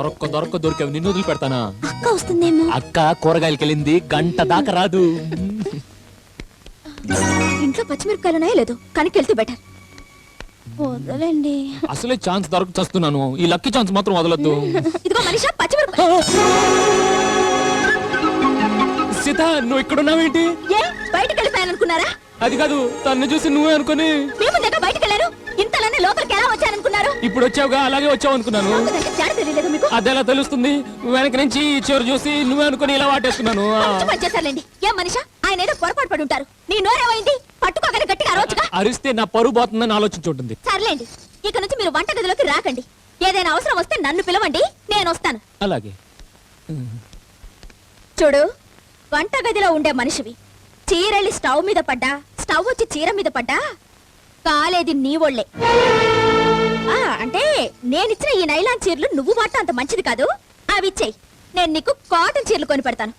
దొరకావు, నిన్ను వదిలి పెడతానా? అక్క వస్తుందేమో. అక్క కూరగాయలకి వెళ్ళింది, గంట దాకా రాదు. ఇంట్లో పచ్చిమిరపకాయలునే లేదు, కనుకెళ్తే బెటర్. వదలండి. అసలే ఛాన్స్ దొరక చేస్తున్నాను, ఈ లక్కీ ఛాన్స్ మాత్రం వదలొద్దు. ఇదిగో మనిషా, పచ్చిమిరపకాయ. సీత, నువ్వు ఇక్కడున్నావేంటి? ఏ బయటకు వెళ్ళిపోయాననుకున్నారా? అది కాదు, తన్ను చూసి నువ్వే అనుకుని. మేము దగ్గర బయటకు వెళ్ళారు, ఇంతలోనే లోపలికి ఎలా వచ్చారనుకున్నారు? ఇప్పుడు వచ్చావుగా, అలాగే వచ్చావు అనుకున్నాను. తెలియలేదు మీకు? అదెలా తెలుస్తుంది? వెనక నుంచి చివరి చూసి నువ్వే అనుకుని ఇలా వాటేసుకున్నాను. చేశారులేండి. ఏం మనిషా, ఆయన ఏదో పొరపాటు పడి ఉంటారు. నీ నోరేమైంది? పట్టుకోగానే గట్టిగా అరవచ్చుగా. అరిస్తే నా పరువు పోతుందని ఆలోచించుంటుంది. సర్లేండి, ఇక నుంచి మీరు వంట గదిలోకి రాకండి. ఏదైనా అవసరం వస్తే నన్ను పిలవండి, నేను వస్తాను. అలాగే. చూడు, వంట గదిలో ఉండే మనిషివి. చీరెళ్ళి స్టవ్ మీద పడ్డా, స్టవ్ వచ్చి చీర మీద పడ్డా, కాలేది నీ ఒళ్ళే. అంటే నేనిచ్చిన ఈ నైలాన్ చీరలు నువ్వు వాట అంత మంచిది కాదు. అవి ఇచ్చేయి, నేను నీకు కాటన్ చీరలు కొని పెడతాను.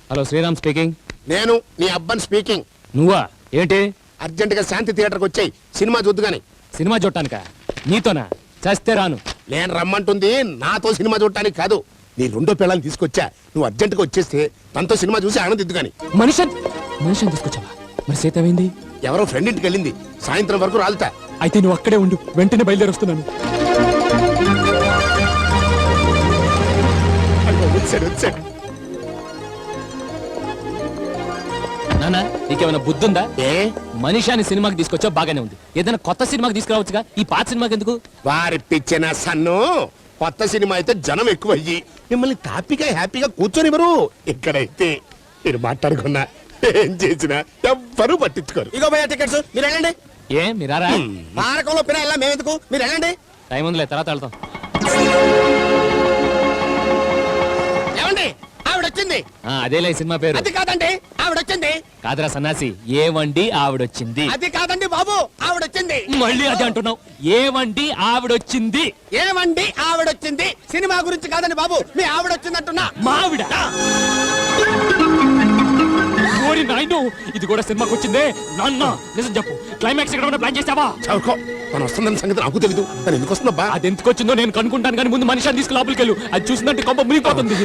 Hello, Sriram speaking. నేను నీ అబ్బాని స్పీకింగ్. నువ్వా? ఏంటి? అర్జెంట్ గా శాంతి థియేటర్కి వచ్చాయి, సినిమా చూద్దుగాని. సినిమా చూడటానికా? నీతోనా? చేస్తే రాను. నేను రమ్మంటుంది నాతో సినిమా చూడటానికి కాదు. నీ రెండో పిల్లల్ని తీసుకొచ్చా, నువ్వు అర్జెంట్ గా వచ్చేస్తే తనతో సినిమా చూసి ఆనందిద్దు గాని. మనిషిని తీసుకొచ్చావా? మరి సీత ఏమైంది? ఎవరో ఫ్రెండ్ ఇంటికి వెళ్ళింది, సాయంత్రం వరకు రాలుతా. అయితే నువ్వు అక్కడే ఉండు, వెంటనే బయలుదేరొస్తున్నాను. వచ్చాడు వచ్చాడు. నానా, నీకేమైనా బుద్ధి ఉందా? ఏ మనిషాని సినిమాకి తీసుకొచ్చా, బాగానే ఉంది. ఏదైనా కొత్త సినిమాకి తీసుకురావచ్చుగా, ఈ పాత సినిమాకి ఎందుకు? వారి పిచ్చిన సన్ను. కొత్త సినిమా అయితే జనం ఎక్కువ అయ్యి మిమ్మల్ని తాపిగా హ్యాపీగా కూర్చొనివ్వరు. ఇక్కడైతే మీరు మాట్లాడుకున్నా ఏం చేసినా ఎవ్వరూ పట్టించుకోరు. ఇగో భయ టికెట్స్, మీరు వెళ్ళండి. ఏ మీరారా? మారకంలో పిన వెళ్ళా, మేమెందుకు, మీరు వెళ్ళండి. టైం ఉందిలే, తర్వాత వెళ్తాం. ఏమండి, ఆవిడ వచ్చింది. అదేలే సినిమా పేరు. అది కాదండి, ఆవిడ వచ్చింది. కాదురా సన్నాసి, ఏవండి ఆవిడొచ్చింది. అది కాదండి బాబు, ఆవిడ వచ్చింది. మళ్ళీ అదే అంటున్నావు. ఏవండి ఆవిడొచ్చింది. ఏమండి ఆవిడ వచ్చింది? సినిమా గురించి కాదండి బాబు, మీ ఆవిడ వచ్చిందంటున్నా. మావిడ? ఓరి నాయనో, ఇది కూడా సినిమాకి వచ్చిందే. నాన్న నిజం చెప్పు, క్లైమాక్స్ ఎక్కడ ప్లాన్ చేసావా? చదువుకో, తను వస్తుందన్న సంగతి నాకు తెలీదు. తను ఎందుకు వస్తుందబ్బా? అది ఎందుకు వచ్చిందో నేను కనుక్కుంటాను, కానీ ముందు మనిషిని తీసుకు లోపలికి వెళ్ళు. అది చూసినట్టు కొంప మునిగిపోతుంది.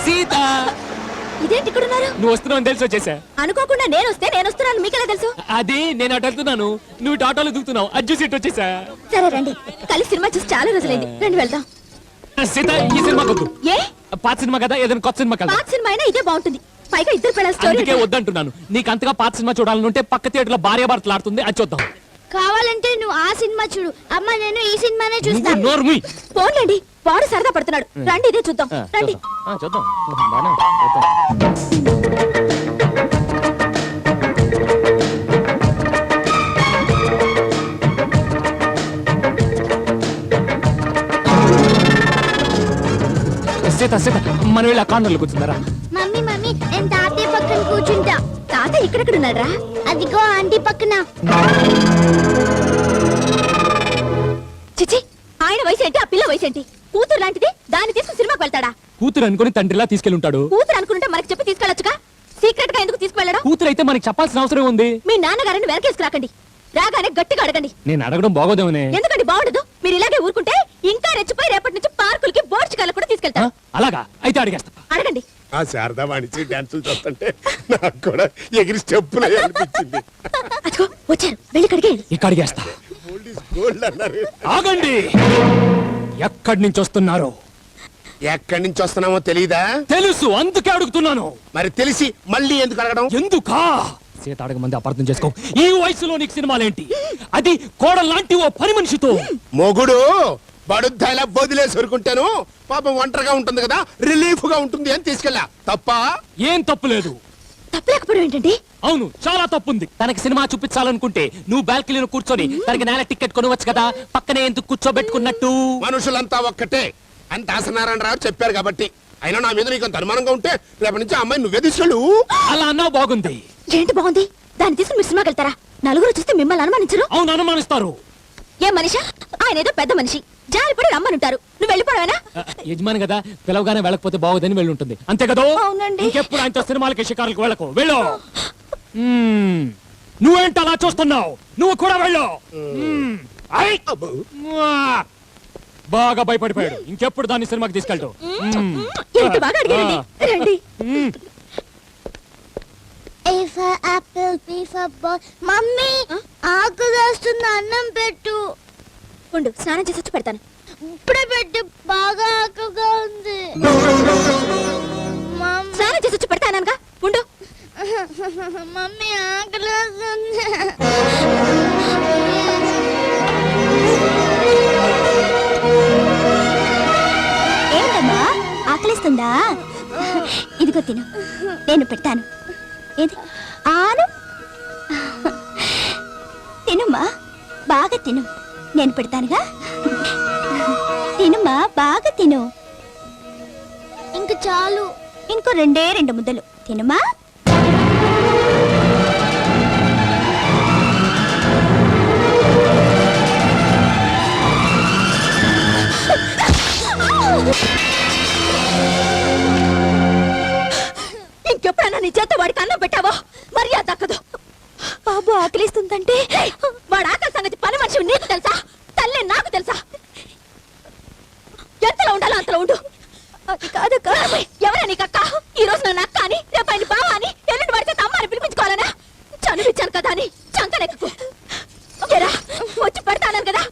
సీత, ఇదేంటి ఇక్కడ ఉన్నారు? నువ్వు వస్తున్నావు తెలిసి వచ్చేసా. అనుకోకుండా నేను వస్తే నేను వస్తున్నాను, మీకెలా తెలుసు? అది నేను అటు వెళ్తున్నాను, నువ్వు ఇటు ఆటోలో దిగుతున్నావు, అది చూసి ఇటు వచ్చేసా. సరే రండి, కలిసి సినిమా చూసి చాలా రోజులైంది, రండి వెళ్దాం. సీత, ఈ సినిమా వద్దు. ఏ? పాత సినిమా కదా, ఏదైనా కొత్త సినిమా కదా. పాత సినిమా అయినా ఇదే బాగుంటుంది, పైగా ఇద్దరు పిల్లల స్టోరీ. అందుకే వద్దంటున్నాను. నీకు అంతగా పాత సినిమా చూడాలనుంటే పక్క థియేటర్ లో భార్య భర్తలు ఆడుతుంది, అది చూద్దాం. కావాలంటే నువ్వు ఆ సినిమా చూడు, అమ్మ నేను ఈ సినిమానే చూస్తాను. నోర్మి. పోన్లేండి, వాడు సరదా పడుతున్నాడు, రండి ఇదే చూద్దాం, రండి. చూద్దాం. బానే సీత, సీత, మనం వెళ్ళి ఆ కార్నర్లో కూర్చుందారా? మమ్మీ మమ్మీ, నేను తాతయ్య పక్కన కూర్చుంటా. తాతయ్య ఇక్కడెక్కడ ఉన్నాడు? అదిగో ఆంటీ పక్కన. చిచి, ఆయన వయసు ఏంటి, ఆ పిల్ల వయసు ఏంటి? కూతురు లాంటిది, దాన్ని తీసుకుని సినిమాకి వెళ్తాడా? కూతురు అనుకుని తండ్రిలా తీసుకెళ్ళి ఉంటాడు. కూతురు అనుకుంటే మనకి చెప్పి తీసుకెళ్ళొచ్చుగా, సీక్రెట్ గా ఎందుకు తీసుకువెళ్ళడం? కూతురు అయితే మనకి చెప్పాల్సిన అవసరం ఉంది. మీ నాన్నగారిని వెనకేసుకురాకండి, రాగానే గట్టిగా అడగండి. నేను అడగడం బాగోదేమనే. ఎందుకండి బాగుండదు? మీరు ఇలాగే ఊరుకుంటే ఇంకా రెచ్చిపోయి రేపటి నుంచి పార్కులకి బోర్డ్స్ కూడా తీసుకెళ్తా. అలాగా? అయితే అడిగేస్తా. అడగండి. ఆ శారదా వాణిజ్య డాన్సులు చూస్తుంటే నాకు కూడా ఎగిరి స్టెప్పులు అనిపించింది. అదిగో వచ్చారు, వెళ్ళి కడిగేయండి. ఇక్కడ అడిగేస్తా. గోల్డ్ ఇస్ గోల్డ్ అన్నారు. ఆగండి, ఎక్కడి నుంచి వస్తున్నారు? ఎక్కడి నుంచి వస్తున్నామో తెలీదా? తెలుసు, అందుకే అడుగుతున్నాను. మరి తెలిసి మళ్ళీ ఎందుకు అడగడం? ఎందుకా? సీత అడగమంది అపార్థం చేసుకో. ఈ వయసులో నీకు సినిమాలేంటి? అది కోడలాంటి ఓ పని మనిషితో. మొగుడు బడుద్దాయిలా వదిలేసి ఊరుకుంటాను, పాపం ఒంటరిగా ఉంటుంది కదా, రిలీఫ్ గా ఉంటుంది అని తీసుకెళ్ళా. తప్ప? ఏం తప్పు లేదు. తప్పలేకపోవడం ఏంటండి? అవును, చాలా తప్పుంది. తనకి సినిమా చూపించాలనుకుంటే నువ్వు బాల్కనీలో కూర్చొని తనకి నేల టికెట్ కొనవచ్చు కదా, పక్కనే ఎందుకు కూర్చోబెట్టుకున్నట్టు? మనుషులంతా ఒక్కటే అని దాసనారాయణరావు చెప్పారు కాబట్టి. అయినా నా మీద నీకు అనుమానంగా ఉంటే రేపటి నుంచి అమ్మాయి నువ్వే తీసుకెళ్ళు. అలా అన్నావు, బాగుంది. ఏంటి బాగుంది? దాన్ని తీసుకుని మీరు సినిమాకి వెళ్తారా? నలుగురు చూస్తే మిమ్మల్ని అనుమానించరు? అవును, అనుమానిస్తారు. ఏం మనిషా, ఆయన ఏదో పెద్ద మనిషి, జారిపడి రమ్మనుంటారు, నువ్వు వెళ్ళిపోవడమేనా? యజమాని కదా, పిలవగానే వెళ్ళకపోతే బాగోదని వెళ్ళుంటుంది, అంతే కదా? అవునండి. ఇంకెప్పుడు ఆయనతో సినిమాలకి షికారులకు వెళ్ళకు, వెళ్ళు. నువ్వేంటి అలా చూస్తున్నావు? నువ్వు కూడా వెళ్ళు. ఐ! బాగా భయపడిపోయాడు. ఇంకెప్పుడు దాన్ని సినిమాకి తీసుకెళ్తావు? ఎంత బాగా అడిగారండి. రండి. A for apple, B for ball. Mummy ఆకలి వేస్తుంది, అన్నం పెట్టు. ఉండు, స్నానం చేసి వచ్చి పెడతాను. ఇప్పుడే పెట్టు, బాగా ఆకలిగా ఉంది. మమ్మీ స్నానం చేసి వచ్చి పెడతానగా. ఉండు. మమ్మీ ఆకలి వేస్తుంది. ఏంటమ్మా, ఆకలిస్తుందా? ఇదిగో తిను, నేను పెడతాను. ఏది ఆను, తినుమ్మా, బాగా తిను, నేను పెడతానుగా. తినుమ్మా, బాగా తిను. ఇంక చాలు. ఇంకో 2 ముద్దలు తినుమా. ఇంకెప్పుడన్నా నీ చేత వాడికి అన్నం పెట్టావో మర్యాద దక్కదు. బాబు ఆకలిస్తుందంటే వాడు ఆకలి సంగతి పని మనిషి నీకు తెలుసా? తల్లి నాకు తెలుసా? ఎంతలో ఉండాలో అంతలో ఉండు. అది కాదు, ఎవరా నీకు అక్క? ఈ రోజు నన్ను అక్క అని, రేపు ఆయన బావ అని, ఎల్లుండి పడితే తమ్మ అని పిలిపించుకోవాలనా? చనిపించాను కదా అని చంకనెక్కు. ఎరా, వచ్చి పెడతాను కదా.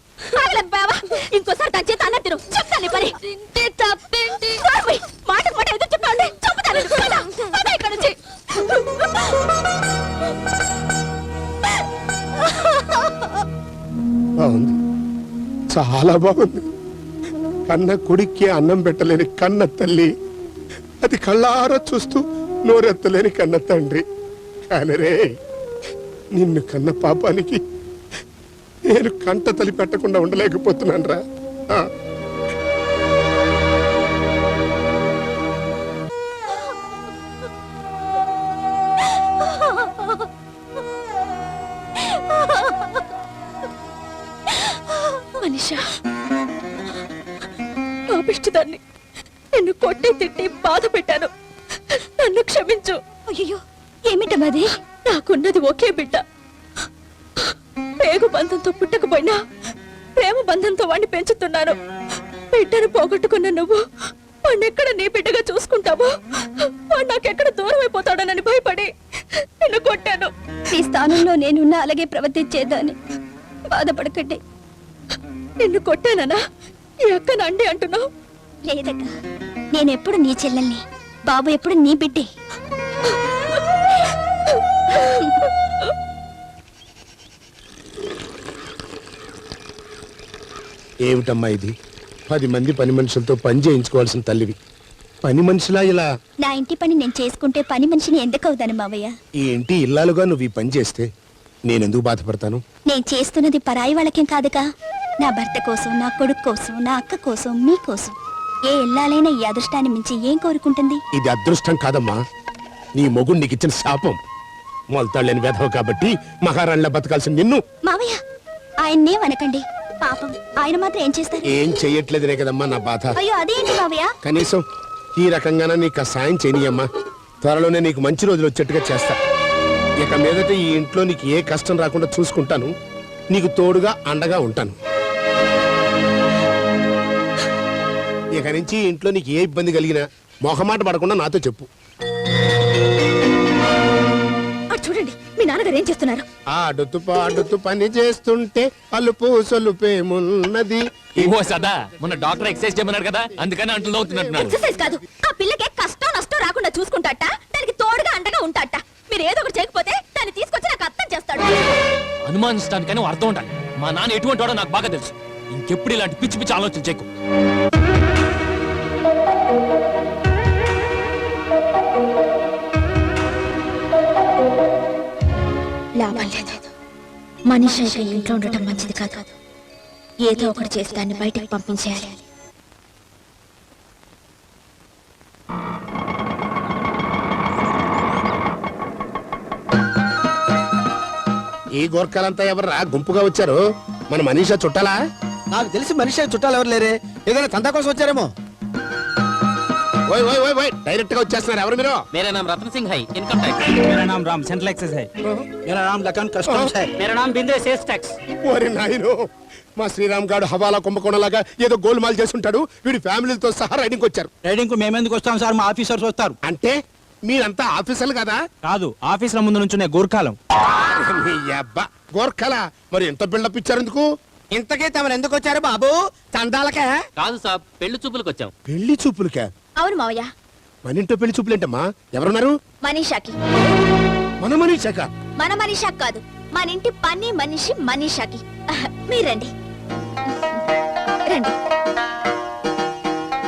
ఆగలేదు బావా, ఇంకోసారి దాని చేత అన్నం తిను. చెప్తాను నీ పని. తింటే తప్పేంటి? మాట మాట ఎదురు చెప్పండి, చంపుతాను. ఇక్కడ నుంచి బాగుంది, చాలా బాగుంది. కన్న కొడుక్కి అన్నం పెట్టలేని కన్న తల్లి, అది కళ్ళారా చూస్తూ నోరెత్తలేని కన్న తండ్రి. కానీ రే, నిన్ను కన్న పాపానికి నేను కంట తలి పెట్టకుండా ఉండలేకపోతున్నాను రా. మనిషా, పాపిష్టిదాన్ని, నిన్ను కొట్టి తిట్టి బాధ పెట్టాను, నన్ను క్షమించు. అయ్యో, ఏమిటమ్మది? నాకున్నది ఒకే బిడ్డ. పేగు బంధంతో పుట్టకపోయినా ప్రేమ బంధంతో వాడిని పెంచుతున్నాను. బిడ్డను పోగొట్టుకున్న నువ్వు వాడినెక్కడ నీ బిడ్డగా చూసుకుంటావో, వాడు నాకెక్కడ దూరం అయిపోతాడనని భయపడి నిన్ను కొట్టాను. నీ స్థానంలో నేనున్నా అలాగే ప్రవర్తించేదాన్ని. బాధపడకండి. నిన్ను కొట్టానా? ఈ అక్కన అండి అంటున్నావు? లేదక్క, నేనెప్పుడు నీ చెల్లెల్ని, బాబు ఎప్పుడు నీ బిడ్డే. ఏమిటమ్మా ఇది? 10 మంది పని మనుషులతో పని చేయించుకోవాల్సిన తల్లివి, పని మనిషిలా ఇలా? నా ఇంటి పని నేను చేసుకుంటే పని మనిషిని ఎందుకు అవుతాను మావయ్య? ఈ ఇంటి ఇల్లాలుగా నువ్వు ఈ పని చేస్తే నేనెందుకు బాధపడతాను? నేను చేస్తున్నది పరాయి వాళ్ళకేం కాదుగా. నా భర్త కోసం, నా కొడుకు కోసం, నా అక్క కోసం, మీ కోసం. ఏ ఇల్లాలైనా ఈ అదృష్టాన్ని మించి ఏం కోరుకుంటుంది? ఇది అదృష్టం కాదమ్మా, నీ మొగుడు నీకు ఇచ్చిన శాపం. మొలతాళ్ళని వెధవ కాబట్టి మహారాణిలా బతకాల్సిన నిన్ను. మావయ్య, ఆయన్నే అనకండి, పాపం ఆయన మాత్రం ఏం చేస్తారు? ఏం చెయ్యట్లేదనే కదమ్మా నా బాధ. అయ్యో, అదేంటి మావయ్య? కనీసం ఈ రకంగానే నీకు సాయం చేయనియమ్మా. త్వరలోనే నీకు మంచి రోజులు వచ్చేట్టుగా చేస్తా. ఇక మీదట ఈ ఇంట్లో నీకు ఏ కష్టం రాకుండా చూసుకుంటాను. నీకు తోడుగా అండగా ఉంటాను. ఇక నుంచి ఈ ఇంట్లో నీకు ఏ ఇబ్బంది కలిగినా మొహమాట పడకుండా నాతో చెప్పు. చూడండి, మీ నాన్నగారు ఏం చేస్తున్నారు? ఆడుతూ పాడుతూ పని చేస్తుంటే అలుపు సొలుపేమున్నది. ఓ సదా, మొన్న డాక్టర్ ఎక్సర్సైజ్ చేయమన్నాడు కదా, అందుకని అంటులు అవుతున్నట్టున్నాడు. ఎక్సర్సైజ్ కాదు, ఆ పిల్లకి కష్టం నష్టం రాకుండా చూసుకుంటాట, దానికి తోడుగా అండగా ఉంటాట. మీరు ఏదో ఒకటి చేయకపోతే దాన్ని తీసుకొచ్చి నాకు అర్థం చేస్తాడు. అనుమానించడానికైనా అర్థం ఉండాలి. మా నాన్న ఎటువంటి వాడో నాకు బాగా తెలుసు. ఇంకెప్పుడు ఇలాంటి పిచ్చి పిచ్చి ఆలోచన చేయకు. లాభం లేదు. మనిషి అయితే ఇంట్లో ఉండటం మంచిది కాదు. ఏదో ఒకటి చేసి దాన్ని బయటకు పంపించేయాలి. ఈ గోర్ఖాలంతా ఎవర్రా గుంపుగా వచ్చారు? మన మనీషా చుట్టాలా? నాకు తెలిసి మనిషి చుట్టాలు ఎవరు లేరే, ఏదైనా తందా కోసం వచ్చారేమో. ఓయ్ ఓయ్ ఓయ్ ఓయ్ డైరెక్ట్ గా వచ్చేస్తున్నారు ఎవరు మీరు? మేరా నామ్ రతన్ సింగ్ హై ఇన్కమ్ ట్యాక్స్. मेरा नाम राम सेंट्रल एक्सेस है। मेरा नाम लखन कस्टम्स है। మేరా నామ్ బిందే సేల్స్ ట్యాక్స్. ఓరి నాయనో, మా శ్రీరామ్ గారు హవాలా కుంభకోణంలాగా ఏదో గోల్మాల్ చేసి ఉంటాడు. వీడి ఫ్యామిలీతో సహా రైడింగ్ వచ్చారు. రైడింగ్ కు మేమెందుకు వస్తాం సార్, మా ఆఫీసర్స్ వస్తారు. అంటే మీరంతా ఆఫీసర్లు కదా? కాదు, ఆఫీసుల ముందు నుంచునే గోర్ఖాలం. మీ అబ్బా గోర్ఖలా, మరి ఎంత బిల్డప్ ఇచ్చారు ఎందుకు? ఇంతకీ తమరు ఎందుకు వచ్చారు బాబు? చందాలకే? కాదు సాబ్, పెళ్లి చూపులకు వచ్చాం. పెళ్లి చూపులకా? అవును మావయ్య, మన ఇంట్లో పెళ్లి చూపులేంటమ్మా? ఎవరున్నారు? మనీషాకి. మన మనీషాక? మన మనీషాకి కాదు, మన ఇంటి పని మనిషి మనీషాకి. మీరండి రండి.